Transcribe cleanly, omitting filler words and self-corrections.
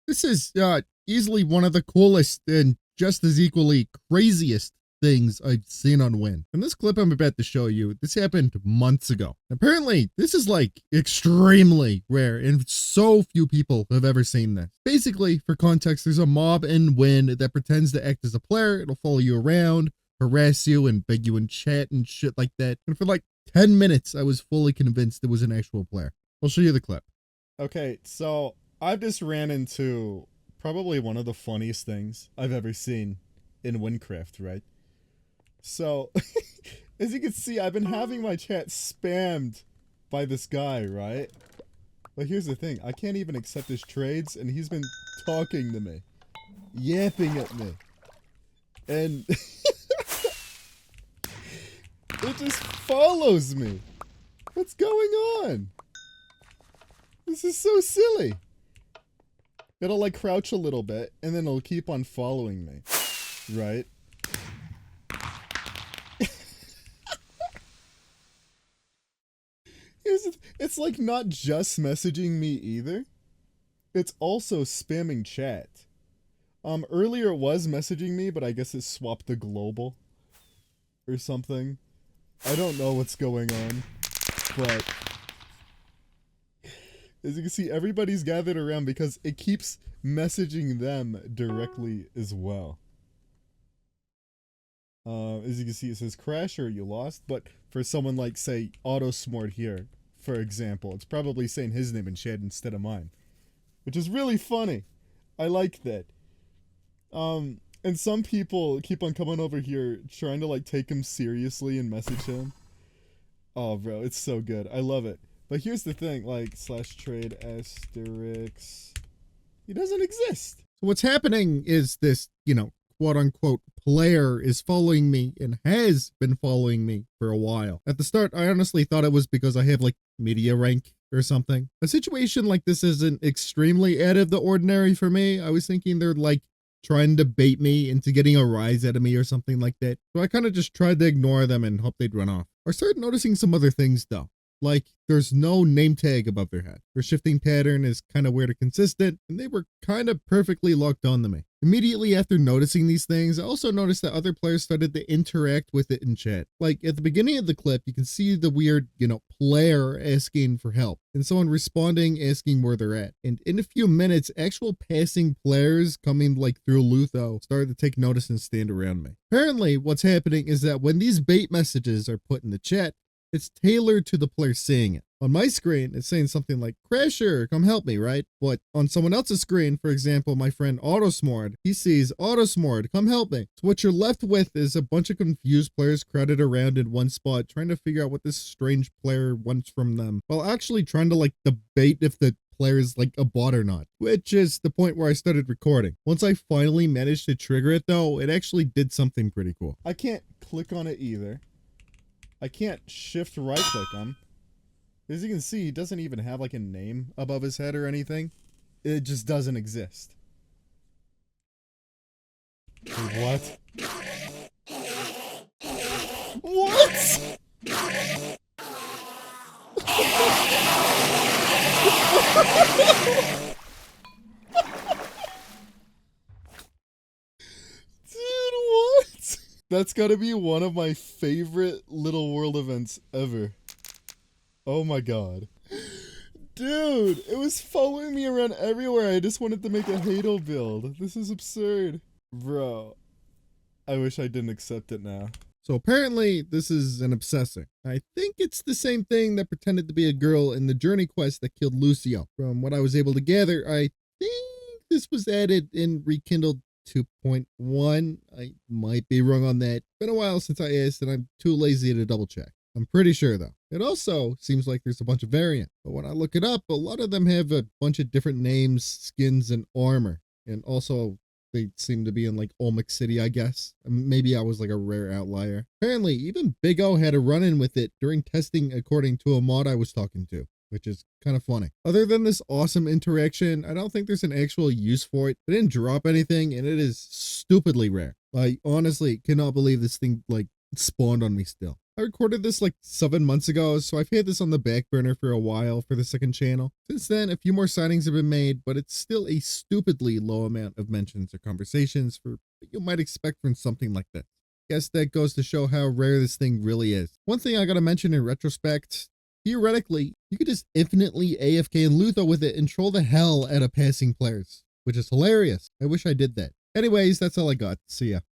This is easily one of the coolest and just as equally craziest things I've seen on Win. In this clip I'm about to show you, this happened months ago. Apparently, this is like extremely rare and so few people have ever seen this. Basically, for context, there's a mob in Win that pretends to act as a player. It'll follow you around, harass you, and beg you in chat and shit like that. And for like 10 minutes, I was fully convinced it was an actual player. I'll show you the clip. Okay, so I've just ran into probably one of the funniest things I've ever seen in Wynncraft, right? So, as you can see, I've been having my chat spammed by this guy, right? But here's the thing, I can't even accept his trades, and he's been talking to me. Yapping at me. And it just follows me. What's going on? This is so silly. It'll like crouch a little bit, and then it'll keep on following me. Right? It's like not just messaging me either. It's also spamming chat. Earlier it was messaging me, but I guess it swapped to global. Or something. I don't know what's going on. But as you can see, everybody's gathered around because it keeps messaging them directly as well. As you can see, it says crash or you lost, but for someone like, say, Autosmart here, for example, it's probably saying his name in chat instead of mine, which is really funny. I like that. And some people keep on coming over here trying to like take him seriously and message him. Oh, bro, it's so good. I love it. But here's the thing, like, /trade asterisk, he doesn't exist. So what's happening is this, quote unquote player is following me and has been following me for a while. At the start, I honestly thought it was because I have like media rank or something. A situation like this isn't extremely out of the ordinary for me. I was thinking they're like trying to bait me into getting a rise out of me or something like that. So I kind of just tried to ignore them and hope they'd run off. I started noticing some other things though. Like, there's no name tag above their head. Their shifting pattern is kind of weird and consistent, and they were kind of perfectly locked on to me. Immediately after noticing these things, I also noticed that other players started to interact with it in chat. Like, at the beginning of the clip, you can see the weird, player asking for help, and someone responding asking where they're at. And in a few minutes, actual passing players coming, like, through Lutho started to take notice and stand around me. Apparently, what's happening is that when these bait messages are put in the chat, it's tailored to the player seeing it. On my screen, it's saying something like, Crasher, come help me, right? But on someone else's screen, for example, my friend Autosmart, he sees, Autosmart, come help me. So what you're left with is a bunch of confused players crowded around in one spot, trying to figure out what this strange player wants from them, while actually trying to, like, debate if the player is, like, a bot or not, which is the point where I started recording. Once I finally managed to trigger it, though, it actually did something pretty cool. I can't click on it either. I can't shift right click him. As you can see, he doesn't even have like a name above his head or anything. It just doesn't exist. What? What? That's gotta be one of my favorite Little World events ever. Oh my god. Dude, it was following me around everywhere. I just wanted to make a Hado build. This is absurd. Bro, I wish I didn't accept it now. So apparently this is an Obsessor. I think it's the same thing that pretended to be a girl in the Journey quest that killed Lucio. From what I was able to gather, I think this was added in Rekindled 2.1. I might be wrong on that. Been a while since I asked and I'm too lazy to double check. I'm pretty sure though. It also seems like there's a bunch of variants, but when I look it up, a lot of them have a bunch of different names, skins, and armor. And also they seem to be in like Olmec City, I guess. Maybe I was like a rare outlier. Apparently even Big O had a run-in with it during testing according to a mod I was talking to, which is kind of funny. Other than this awesome interaction, I don't think there's an actual use for it. It didn't drop anything, and it is stupidly rare. I honestly cannot believe this thing, like, spawned on me still. I recorded this like 7 months ago, so I've had this on the back burner for a while for the second channel. Since then, a few more signings have been made, but it's still a stupidly low amount of mentions or conversations for what you might expect from something like this. Guess that goes to show how rare this thing really is. One thing I gotta mention in retrospect, theoretically, you could just infinitely AFK and Lutho with it and troll the hell out of passing players, which is hilarious. I wish I did that. Anyways, that's all I got. See ya.